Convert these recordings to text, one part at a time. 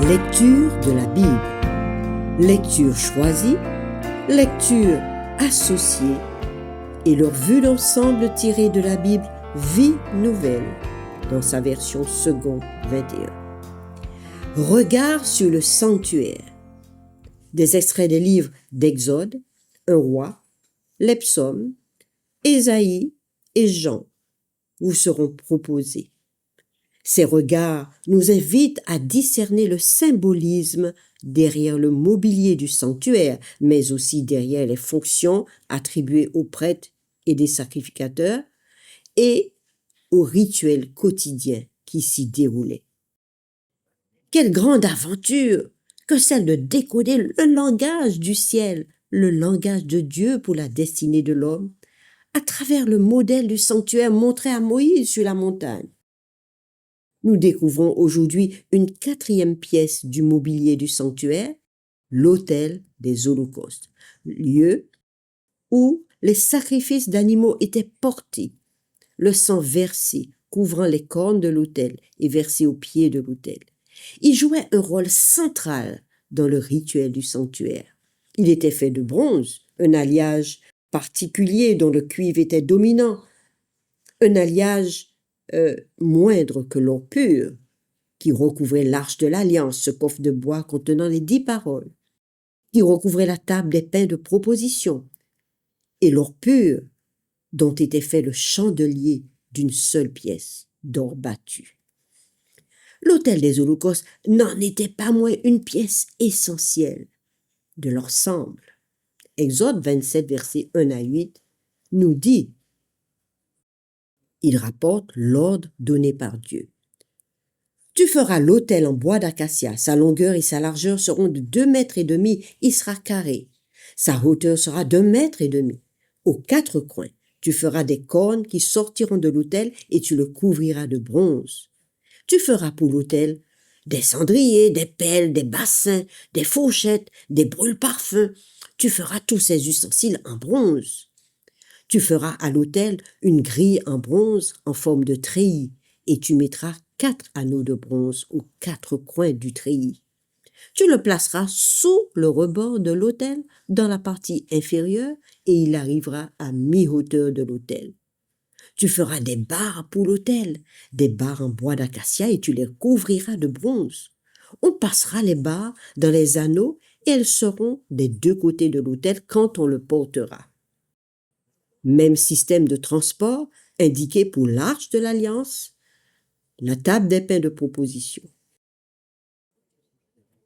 Lecture de la Bible, lecture choisie, lecture associée et leur vue d'ensemble tirée de la Bible Vie nouvelle dans sa version seconde 21. Regard sur le sanctuaire. Des extraits des livres d'Exode, Un roi, les psaumes, Ésaïe et Jean vous seront proposés. Ces regards nous invitent à discerner le symbolisme derrière le mobilier du sanctuaire, mais aussi derrière les fonctions attribuées aux prêtres et des sacrificateurs et aux rituels quotidiens qui s'y déroulaient. Quelle grande aventure que celle de décoder le langage du ciel, le langage de Dieu pour la destinée de l'homme, à travers le modèle du sanctuaire montré à Moïse sur la montagne. Nous découvrons aujourd'hui une quatrième pièce du mobilier du sanctuaire, l'autel des holocaustes, lieu où les sacrifices d'animaux étaient portés, le sang versé couvrant les cornes de l'autel et versé au pied de l'autel. Il jouait un rôle central dans le rituel du sanctuaire. Il était fait de bronze, un alliage particulier dont le cuivre était dominant, un alliage moindre que l'or pur, qui recouvrait l'arche de l'alliance, ce coffre de bois contenant les 10 paroles, qui recouvrait la table des pains de proposition, et l'or pur, dont était fait le chandelier d'une seule pièce d'or battu. L'autel des holocaustes n'en était pas moins une pièce essentielle de l'ensemble. Exode 27, versets 1 à 8, nous dit, il rapporte l'ordre donné par Dieu. Tu feras l'autel en bois d'acacia, sa longueur et sa largeur seront de 2,5 mètres, il sera carré. Sa hauteur sera d'1,5 mètre. Aux 4 coins, tu feras des cornes qui sortiront de l'autel et tu le couvriras de bronze. Tu feras pour l'autel des cendriers, des pelles, des bassins, des fourchettes, des brûle-parfums. Tu feras tous ces ustensiles en bronze. Tu feras à l'autel une grille en bronze en forme de treillis et tu mettras 4 anneaux de bronze aux 4 coins du treillis. Tu le placeras sous le rebord de l'autel dans la partie inférieure et il arrivera à mi-hauteur de l'autel. Tu feras des barres pour l'autel, des barres en bois d'acacia et tu les couvriras de bronze. On passera les barres dans les anneaux et elles seront des 2 côtés de l'autel quand on le portera. Même système de transport indiqué pour l'arche de l'alliance, la table des pains de proposition.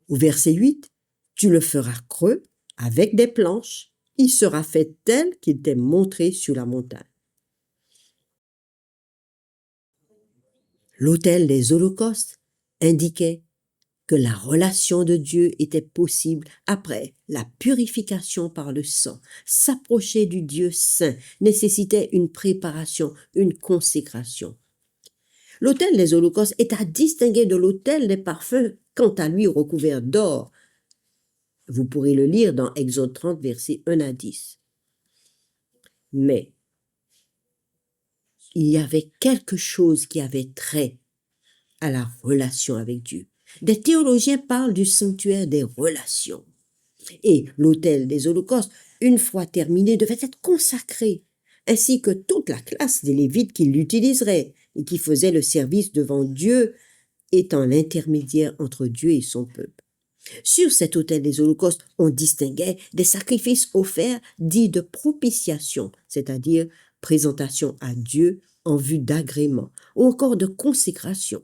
Au verset 8, tu le feras creux avec des planches, il sera fait tel qu'il t'est montré sur la montagne. L'autel des holocaustes indiquait que la relation de Dieu était possible après la purification par le sang. S'approcher du Dieu saint nécessitait une préparation, une consécration. L'autel des holocaustes est à distinguer de l'autel des parfums, quant à lui recouvert d'or. Vous pourrez le lire dans Exode 30, versets 1 à 10. Mais il y avait quelque chose qui avait trait à la relation avec Dieu. Des théologiens parlent du sanctuaire des relations. Et l'autel des holocaustes, une fois terminé, devait être consacré, ainsi que toute la classe des Lévites qui l'utiliseraient et qui faisaient le service devant Dieu, étant l'intermédiaire entre Dieu et son peuple. Sur cet autel des holocaustes, on distinguait des sacrifices offerts dits de propitiation, c'est-à-dire présentation à Dieu en vue d'agrément, ou encore de consécration.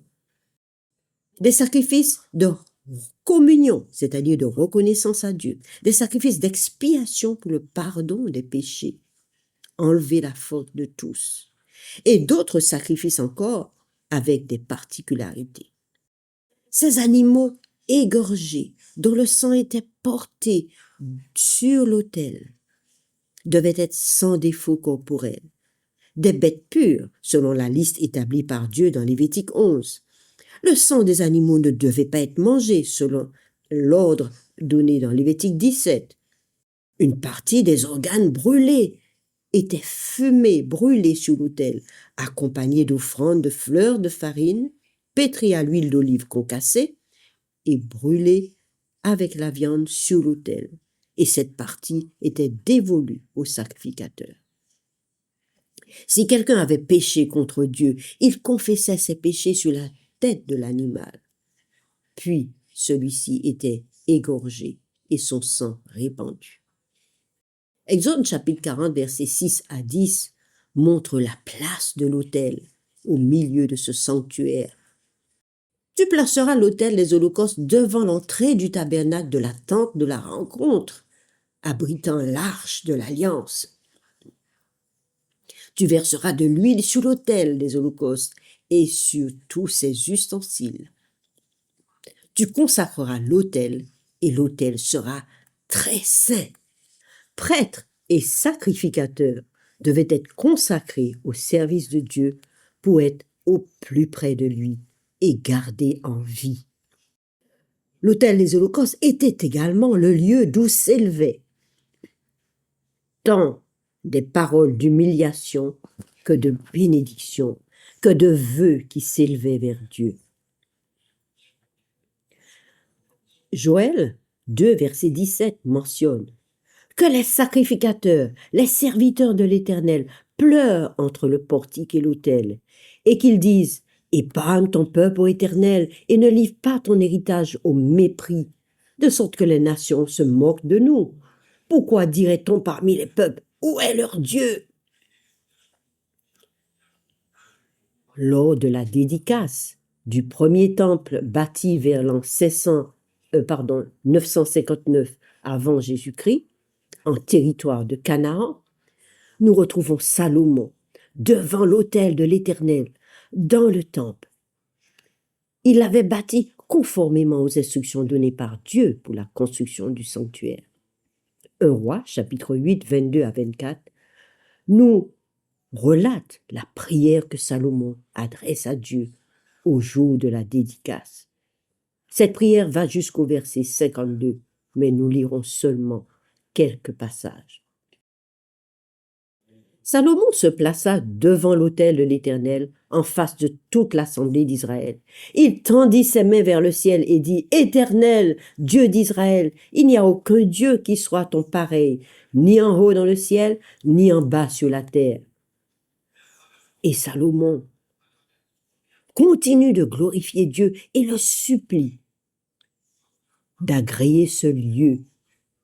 Des sacrifices de communion, c'est-à-dire de reconnaissance à Dieu, des sacrifices d'expiation pour le pardon des péchés, enlever la faute de tous, et d'autres sacrifices encore avec des particularités. Ces animaux égorgés, dont le sang était porté sur l'autel, devaient être sans défaut corporel, des bêtes pures, selon la liste établie par Dieu dans Lévitique 11. Le sang des animaux ne devait pas être mangé selon l'ordre donné dans Lévitique 17. Une partie des organes brûlés était fumée, brûlée sur l'autel, accompagnée d'offrandes de fleurs de farine, pétries à l'huile d'olive concassée, et brûlée avec la viande sur l'autel, et cette partie était dévolue au sacrificateur. Si quelqu'un avait péché contre Dieu, il confessait ses péchés sur la tête de l'animal. Puis celui-ci était égorgé et son sang répandu. Exode chapitre 40, versets 6 à 10 montre la place de l'autel au milieu de ce sanctuaire. Tu placeras l'autel des holocaustes devant l'entrée du tabernacle de la tente de la rencontre, abritant l'arche de l'alliance. Tu verseras de l'huile sur l'autel des holocaustes et sur tous ses ustensiles. Tu consacreras l'autel et l'autel sera très saint. Prêtres et sacrificateurs devaient être consacrés au service de Dieu pour être au plus près de lui et gardés en vie. L'autel des holocaustes était également le lieu d'où s'élevaient tant des paroles d'humiliation que de bénédiction, que de vœux qui s'élevaient vers Dieu. Joël 2, verset 17 mentionne que les sacrificateurs, les serviteurs de l'Éternel, pleurent entre le portique et l'autel, et qu'ils disent « Épargne ton peuple, ô Éternel, et ne livre pas ton héritage au mépris, de sorte que les nations se moquent de nous. Pourquoi dirait-on parmi les peuples, où est leur Dieu ?» Lors de la dédicace du premier temple bâti vers l'an 959 avant Jésus-Christ, en territoire de Canaan, nous retrouvons Salomon devant l'autel de l'Éternel, dans le temple. Il l'avait bâti conformément aux instructions données par Dieu pour la construction du sanctuaire. 1 Roi, chapitre 8, 22 à 24, nous relate la prière que Salomon adresse à Dieu au jour de la dédicace. Cette prière va jusqu'au verset 52, mais nous lirons seulement quelques passages. Salomon se plaça devant l'autel de l'Éternel, en face de toute l'assemblée d'Israël. Il tendit ses mains vers le ciel et dit, « Éternel, Dieu d'Israël, il n'y a aucun Dieu qui soit ton pareil, ni en haut dans le ciel, ni en bas sur la terre. » Et Salomon continue de glorifier Dieu et le supplie d'agréer ce lieu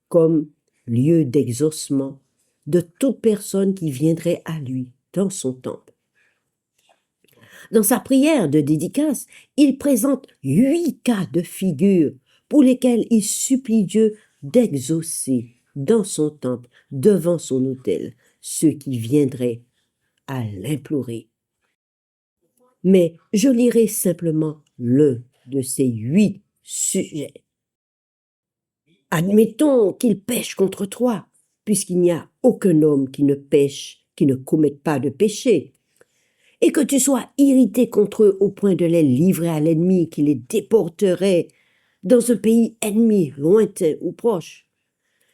comme lieu d'exaucement de toute personne qui viendrait à lui dans son temple. Dans sa prière de dédicace, il présente 8 cas de figure pour lesquels il supplie Dieu d'exaucer dans son temple, devant son autel, ceux qui viendraient à l'implorer. Mais je lirai simplement l'un de ces 8 sujets. Admettons qu'il pêche contre toi, puisqu'il n'y a aucun homme qui ne pêche, qui ne commette pas de péché, et que tu sois irrité contre eux au point de les livrer à l'ennemi, qui les déporterait dans un pays ennemi, lointain ou proche.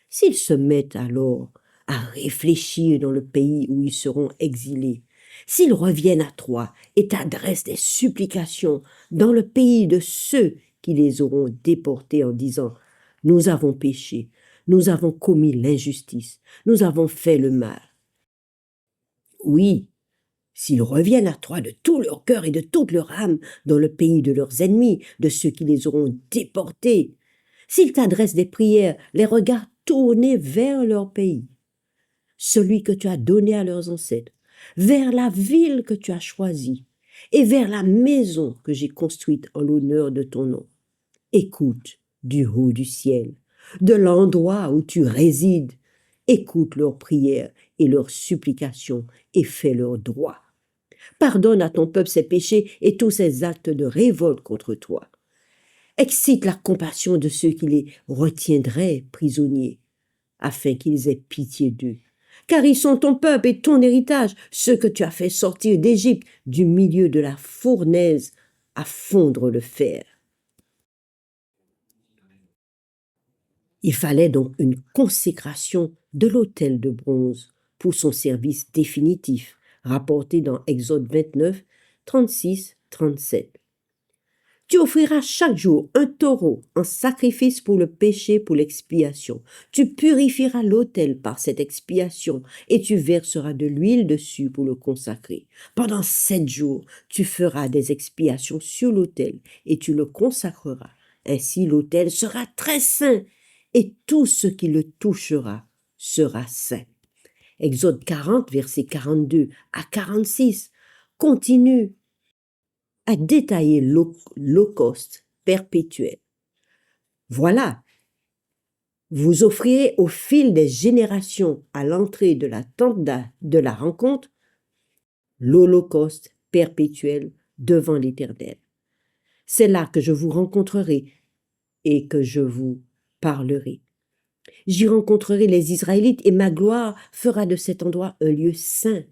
S'ils se mettent alors à réfléchir dans le pays où ils seront exilés, s'ils reviennent à toi et t'adressent des supplications dans le pays de ceux qui les auront déportés en disant « Nous avons péché, nous avons commis l'injustice, nous avons fait le mal. » Oui, s'ils reviennent à toi de tout leur cœur et de toute leur âme dans le pays de leurs ennemis, de ceux qui les auront déportés, s'ils t'adressent des prières, les regards tournés vers leur pays, celui que tu as donné à leurs ancêtres, vers la ville que tu as choisie et vers la maison que j'ai construite en l'honneur de ton nom. Écoute du haut du ciel, de l'endroit où tu résides, écoute leurs prières et leurs supplications et fais leur droit. Pardonne à ton peuple ses péchés et tous ses actes de révolte contre toi. Excite la compassion de ceux qui les retiendraient prisonniers, afin qu'ils aient pitié d'eux. Car ils sont ton peuple et ton héritage, ceux que tu as fait sortir d'Égypte, du milieu de la fournaise, à fondre le fer. Il fallait donc une consécration de l'autel de bronze pour son service définitif, rapporté dans Exode 29, 36, 37. Tu offriras chaque jour un taureau en sacrifice pour le péché, pour l'expiation. Tu purifieras l'autel par cette expiation et tu verseras de l'huile dessus pour le consacrer. Pendant 7 jours, tu feras des expiations sur l'autel et tu le consacreras. Ainsi l'autel sera très saint et tout ce qui le touchera sera saint. Exode 40, versets 42 à 46 continue à détailler l'holocauste perpétuel. Voilà, vous offrirez au fil des générations à l'entrée de la tente de la rencontre l'holocauste perpétuel devant l'Éternel. C'est là que je vous rencontrerai et que je vous parlerai. J'y rencontrerai les Israélites et ma gloire fera de cet endroit un lieu saint.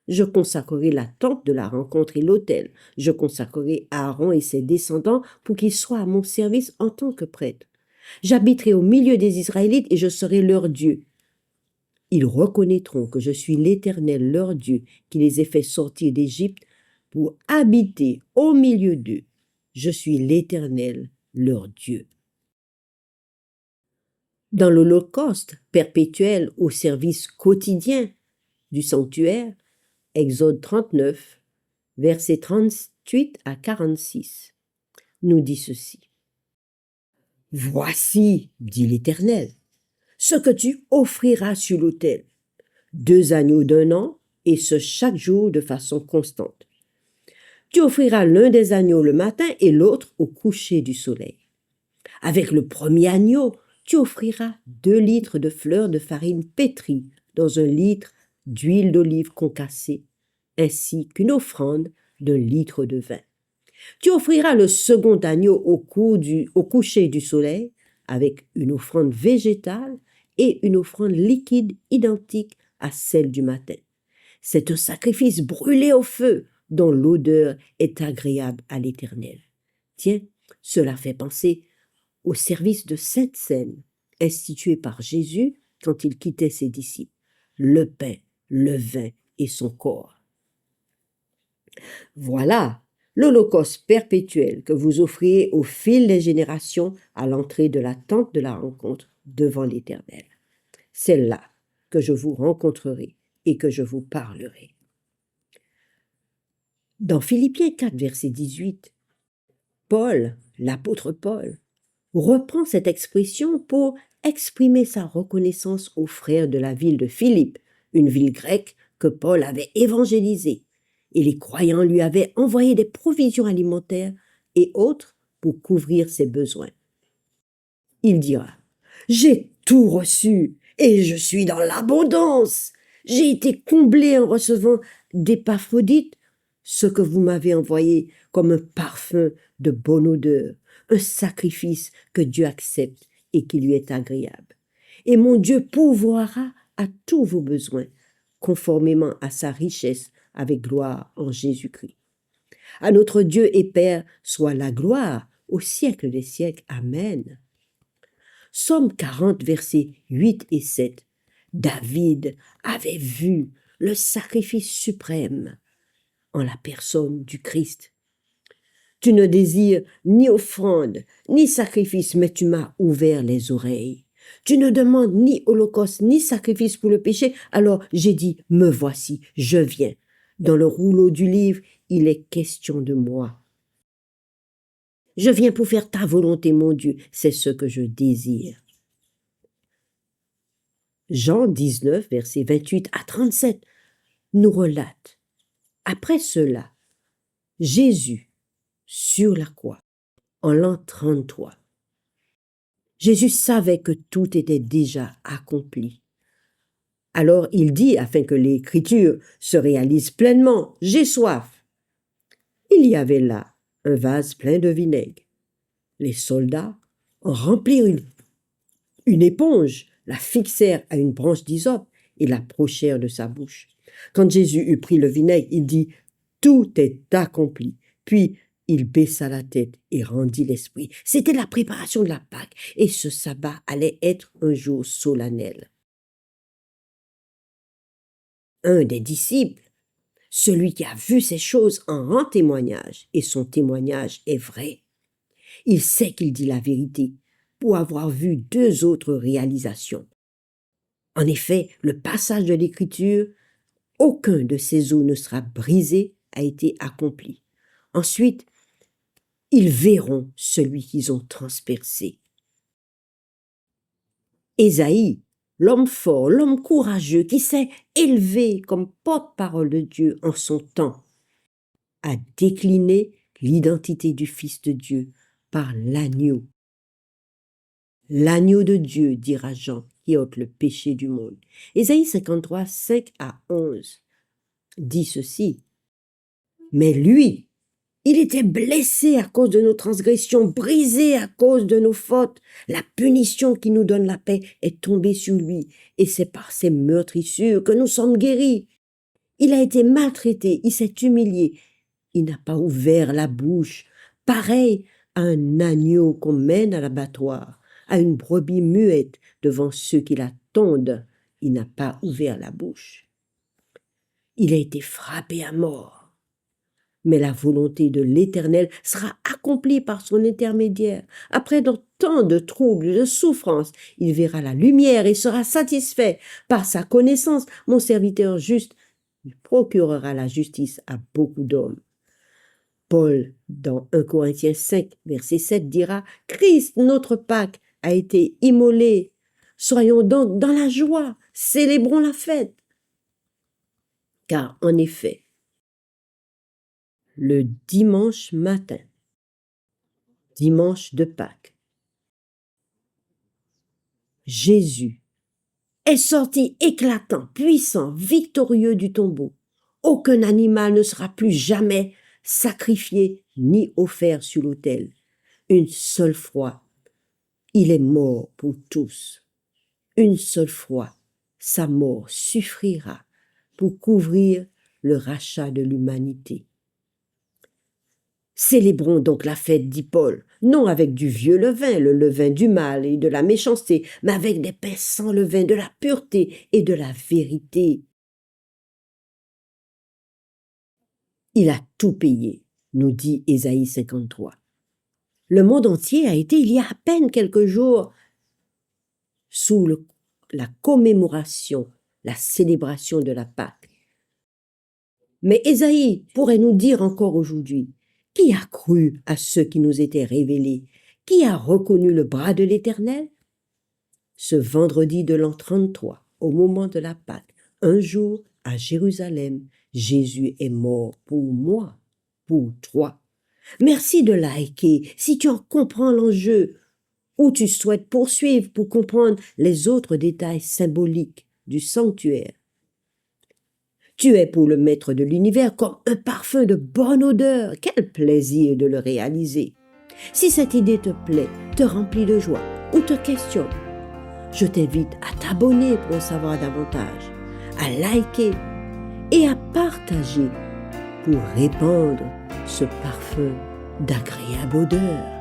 Je consacrerai la tente de la rencontre et l'autel. Je consacrerai Aaron et ses descendants pour qu'ils soient à mon service en tant que prêtres. J'habiterai au milieu des Israélites et je serai leur Dieu. Ils reconnaîtront que je suis l'Éternel leur Dieu qui les ai fait sortir d'Égypte pour habiter au milieu d'eux. Je suis l'Éternel leur Dieu. Dans l'holocauste perpétuel au service quotidien du sanctuaire, Exode 39, versets 38 à 46, nous dit ceci. Voici, dit l'Éternel, ce que tu offriras sur l'autel, 2 agneaux d'un an, et ce chaque jour de façon constante. Tu offriras l'un des agneaux le matin et l'autre au coucher du soleil. Avec le premier agneau, tu offriras 2 litres de fleurs de farine pétrie dans 1 litre d'huile d'olive concassée, ainsi qu'une offrande d'1 litre de vin. Tu offriras le second agneau au coucher du soleil avec une offrande végétale et une offrande liquide identique à celle du matin. C'est un sacrifice brûlé au feu dont l'odeur est agréable à l'Éternel. Tiens, cela fait penser au service de Sainte Seine institué par Jésus quand il quittait ses disciples, le pain, le vin et son corps. Voilà l'holocauste perpétuel que vous offriez au fil des générations à l'entrée de la tente de la rencontre devant l'Éternel. C'est là que je vous rencontrerai et que je vous parlerai. Dans Philippiens 4, verset 18, Paul, l'apôtre Paul, reprend cette expression pour exprimer sa reconnaissance aux frères de la ville de Philippe, une ville grecque que Paul avait évangélisée, et les croyants lui avaient envoyé des provisions alimentaires et autres pour couvrir ses besoins. Il dira, « J'ai tout reçu et je suis dans l'abondance. J'ai été comblé en recevant d'Épaphrodite ce que vous m'avez envoyé comme un parfum de bonne odeur, un sacrifice que Dieu accepte et qui lui est agréable. Et mon Dieu pourvoira à tous vos besoins, conformément à sa richesse avec gloire en Jésus-Christ. À notre Dieu et Père soit la gloire au siècle des siècles. Amen. » Psaume 40, versets 8 et 7. David avait vu le sacrifice suprême en la personne du Christ. Tu ne désires ni offrande, ni sacrifice, mais tu m'as ouvert les oreilles. Tu ne demandes ni holocauste, ni sacrifice pour le péché. Alors j'ai dit, me voici, je viens. Dans le rouleau du livre, il est question de moi. Je viens pour faire ta volonté, mon Dieu, c'est ce que je désire. Jean 19, versets 28 à 37, nous relate. Après cela, Jésus, sur la croix, en l'an 33, Jésus savait que tout était déjà accompli. Alors il dit, afin que l'écriture se réalise pleinement, « J'ai soif ». Il y avait là un vase plein de vinaigre. Les soldats en remplirent une éponge, la fixèrent à une branche d'hysope et l'approchèrent de sa bouche. Quand Jésus eut pris le vinaigre, il dit, « Tout est accompli ». Puis il baissa la tête et rendit l'esprit. C'était la préparation de la Pâque et ce sabbat allait être un jour solennel. Un des disciples, celui qui a vu ces choses, en rend témoignage et son témoignage est vrai. Il sait qu'il dit la vérité pour avoir vu 2 autres réalisations. En effet, le passage de l'Écriture, aucun de ces os ne sera brisé, a été accompli. Ensuite, ils verront celui qu'ils ont transpercé. Ésaïe, l'homme fort, l'homme courageux qui s'est élevé comme porte-parole de Dieu en son temps, a décliné l'identité du Fils de Dieu par l'agneau. L'agneau de Dieu, dira Jean, qui ôte le péché du monde. Ésaïe 53, 5 à 11 dit ceci. Mais lui, il était blessé à cause de nos transgressions, brisé à cause de nos fautes. La punition qui nous donne la paix est tombée sur lui, et c'est par ses meurtrissures que nous sommes guéris. Il a été maltraité, il s'est humilié. Il n'a pas ouvert la bouche, pareil à un agneau qu'on mène à l'abattoir, à une brebis muette devant ceux qui la tondent. Il n'a pas ouvert la bouche. Il a été frappé à mort. Mais la volonté de l'Éternel sera accomplie par son intermédiaire. Après tant de troubles, de souffrances, il verra la lumière et sera satisfait. Par sa connaissance, mon serviteur juste procurera la justice à beaucoup d'hommes. Paul, dans 1 Corinthiens 5, verset 7, dira « Christ, notre Pâque, a été immolé. Soyons donc dans la joie, célébrons la fête. » Car en effet, le dimanche matin, dimanche de Pâques, Jésus est sorti éclatant, puissant, victorieux du tombeau. Aucun animal ne sera plus jamais sacrifié ni offert sur l'autel. Une seule fois, il est mort pour tous. Une seule fois, sa mort suffira pour couvrir le rachat de l'humanité. Célébrons donc la fête, dit Paul, non avec du vieux levain, le levain du mal et de la méchanceté, mais avec des pains sans levain, de la pureté et de la vérité. Il a tout payé, nous dit Ésaïe 53. Le monde entier a été, il y a à peine quelques jours, sous la commémoration, la célébration de la Pâque. Mais Ésaïe pourrait nous dire encore aujourd'hui, qui a cru à ce qui nous était révélé? Qui a reconnu le bras de l'Éternel? Ce vendredi de l'an 33, au moment de la Pâque, un jour à Jérusalem, Jésus est mort pour moi, pour toi. Merci de liker si tu en comprends l'enjeu ou tu souhaites poursuivre pour comprendre les autres détails symboliques du sanctuaire. Tu es pour le maître de l'univers comme un parfum de bonne odeur. Quel plaisir de le réaliser. Si cette idée te plaît, te remplit de joie ou te questionne, je t'invite à t'abonner pour en savoir davantage, à liker et à partager pour répandre ce parfum d'agréable odeur.